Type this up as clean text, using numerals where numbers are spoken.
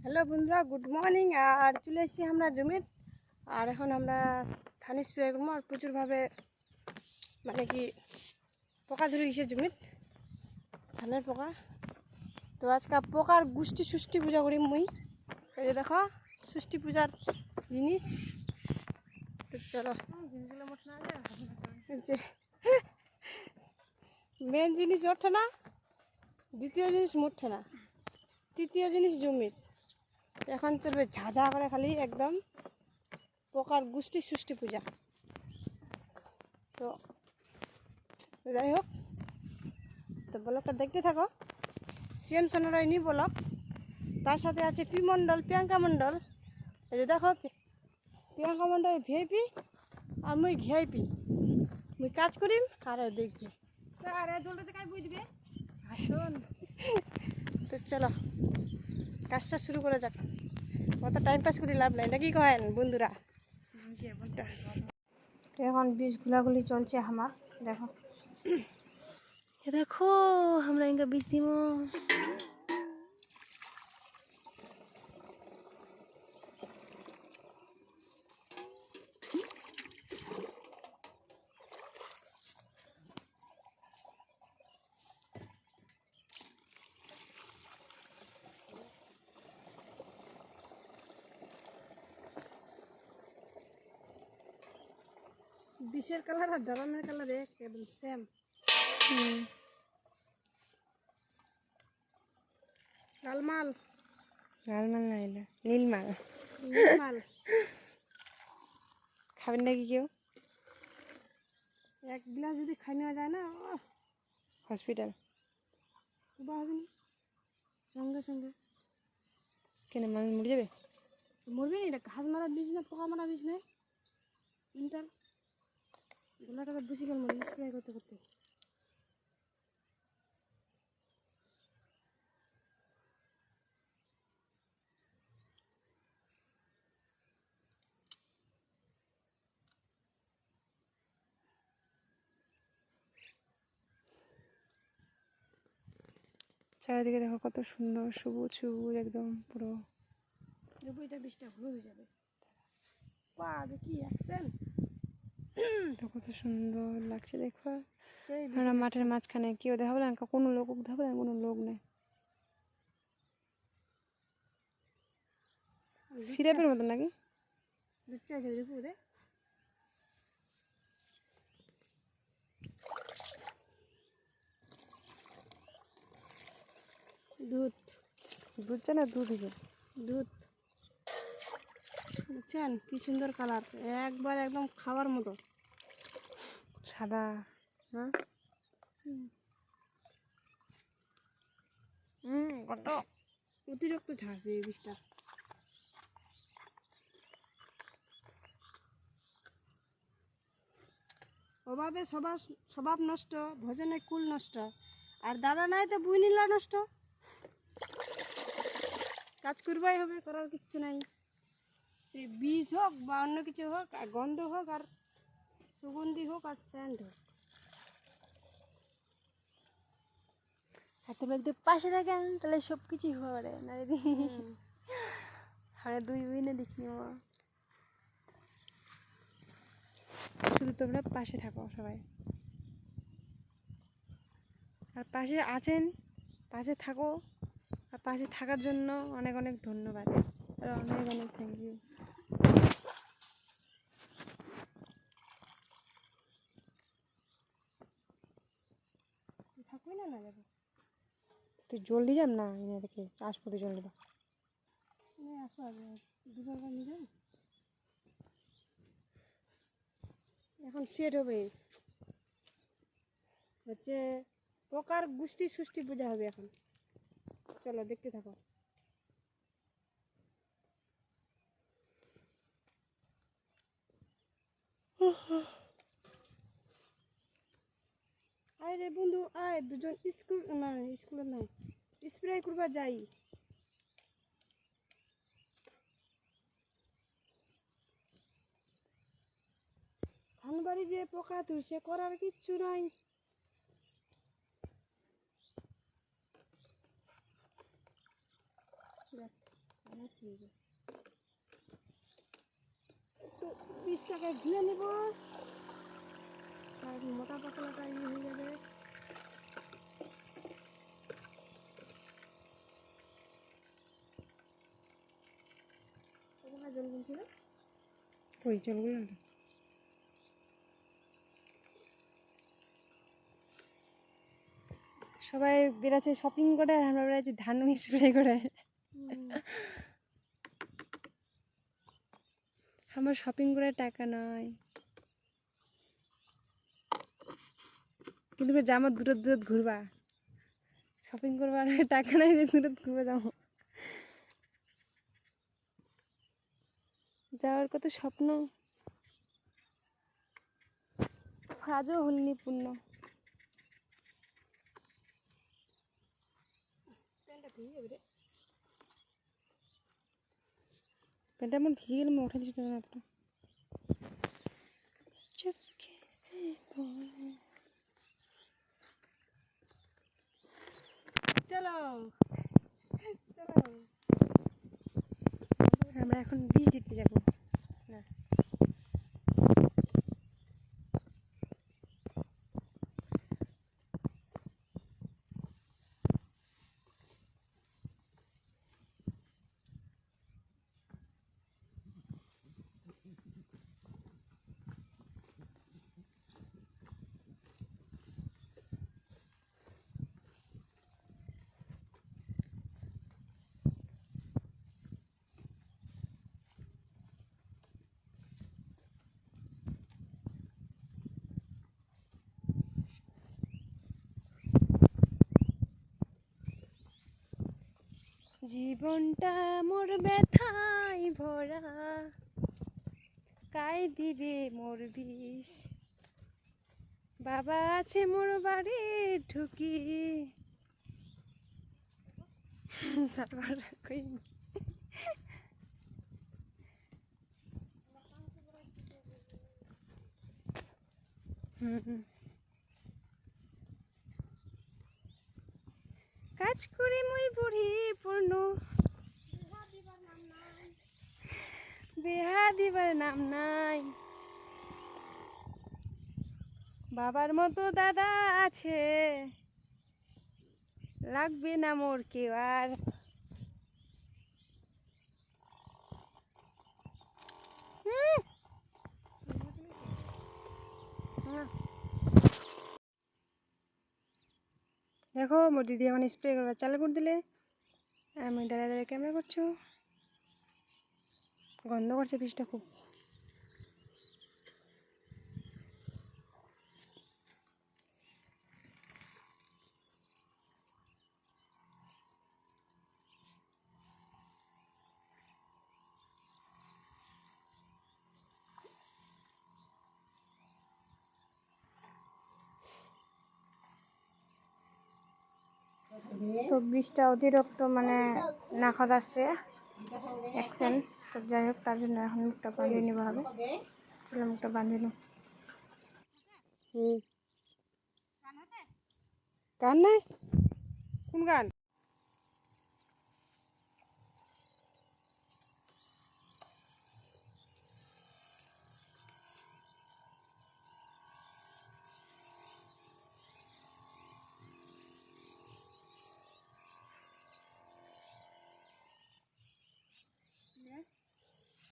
Hello বন্ধুরা, good morning. আর চলে এসেছি আমরা জমিত। আর এখন আমরা ধান স্প্রে করবো। আর প্রচুরভাবে মানে কি পোকা ধরে গেছে জমিত, ধানের পোকা। তো আজকে পোকার গোষ্ঠী ষষ্ঠী পূজা করি মুই। এই যে দেখো ষষ্ঠী পূজার জিনিস। তো চলো, যে মেন জিনিস ওঠে না, দ্বিতীয় জিনিস মোটে না, তৃতীয় জিনিস জমিত। এখন চলবে ঝাঝা করে খালি একদম পোকার গোষ্ঠী ষষ্ঠী পূজা। তো যাই হোক, তো ব্লগটা দেখতে থাকো। সিএম সোনারায়নি ব্লগ, তার সাথে আছে পি মণ্ডল, প্রিয়াঙ্কা মণ্ডল। এই যে দেখো প্রিয়াঙ্কা মণ্ডল ভিআইপি আর মুই ভিআইপি। মুই কাজ করিম আর দেখবি আর জলটাতে কাজ বই দিবে। আসুন, তো চলো কাজটা শুরু করা যাক। অত টাইম পাস করে লাভ নাই, নাকি কহেন বন্ধুরা? এখন বীজ গুলাগুলি চলছে আমার। দেখো দেখো আমরা ইনকা বীজ দিব। বিষের কালার আর ড্রামের কালার একদম সেম। লালমাল লালমাল না, এলে নীলমাল। নীলমাল খাবেন নাকি কেউ? এক গ্লাস যদি খাই নেওয়া যায় না, হসপিটাল বা হবে না সঙ্গে সঙ্গে। কেন মানুষ মরে যাবে? মরবে না, এটা ঘাস মারা বীজ না, পোকা মারা বীজ নেই। ইন্টার গোলাটাকে বেশি গেল মরে স্প্রে করতে করতে। চারিদিকে দেখো কত সুন্দর, সবুজ সবুজ একদম পুরো। এটা বীজটা হলুদ হয়ে যাবে। পা দেখি অ্যাকশন, তো কত সুন্দর লাগছে দেখো। আমরা মাঠের মাঝখানে, কেউ দেখাবো না, কোনো লোক দেখাবো না, কোনো লোক নেই। সিরাপের মতন নাকি দুধ চাইছে দেখো রে। দুধ দুধ চা না, দুধ দুধ বুঝছেন কি সুন্দর কালার, একবার একদম খাওয়ার মতো সাদা। হ্যাঁ কত অতিরিক্ত ঝাঁসে এই বীজটা। অভাবে স্বভাব নষ্ট, ভোজনে কুল নষ্ট, আর দাদা নাই তো বুই নিলা নষ্ট। কাজ করবাই হবে, করার কিচ্ছু নাই। সে বীজ হোক বা অন্য কিছু হোক, আর গন্ধ হোক আর সুগন্ধি হোক আর স্যান্ড হোক। হাতে বাড়িতে পাশে থাকেন তাহলে সব কিছুই হওয়া পারে না দিদি। আমরা দুই বইনে দেখি, শুধু তোমরা পাশে থাকো সবাই। আর পাশে আছেন, পাশে থাকো। আর পাশে থাকার জন্য অনেক অনেক ধন্যবাদ, আর অনেক অনেক থ্যাংক ইউ। থাকবি না, না যাবে তুই জলদি যাম না, এনে দেখে আসবো তুই জলদি বা আসো আগে দুবার নিয়ে যাবো। এখন সেট হবে হচ্ছে পোকার গোষ্ঠী ষষ্ঠী পূজা হবে এখন। চলো দেখতে থাকো। আয় রে বন্ধু আয়, দুজন স্কুল না, স্কুলে নাই, স্প্রে করবা যাই। ধান বাড়ি যে পোকা তুলছে, করার কিচ্ছু নাই। একটু পিসটাকে ধুয়ে নেব, আর মোটা পাতলাটা ইয়ে হয়ে যাবে। জল কিনছিল ওই জলগুলো না। সবাই বেড়াচ্ছে শপিং করে, আর আমরা বেড়াচ্ছি ধান স্প্রে করে। আমার শপিং করে টাকা নয়, কিন্তু জামা দূর দূর ঘুরবা, শপিং করবার টাকা নাই, দূর ঘুরবে যাবো। যাওয়ার কত স্বপ্ন, আজও হলনি পূর্ণ। প্যান্টটা আমার ভিজে গেলে উঠে দিচ্ছি না তো। চলো চলো, আমরা এখন বীজ দিতে যাবো না। জীবনটা মোর ব্যথায় ভরা, কাই দিবে মোর বিষ। বাবা আছে মোর বাড়ি ঢুকি, তারপর কই কাজ করে মই বুড়ি পূর্ণ, বিহা দিবার নাম নাই। বাবার মতো দাদা আছে, লাগবে না মোর কেউ আর। দেখো মোর দিদি এখন স্প্রে করবার চালু করে দিলে, আর আমি দাঁড়িয়ে দাঁড়িয়ে ক্যামেরা করছো। গন্ধ করছে পিসটা খুব। তো বৃষ্টিটা অতিরিক্ত মানে নাকত আসছে অ্যাকশন। তো যাই হোক, তার জন্য এখন মুখটা বাঁধিয়ে নেওয়া হবে। চলো মুখটা বাঁধিয়ে নেব। গান নাই? কোন গান?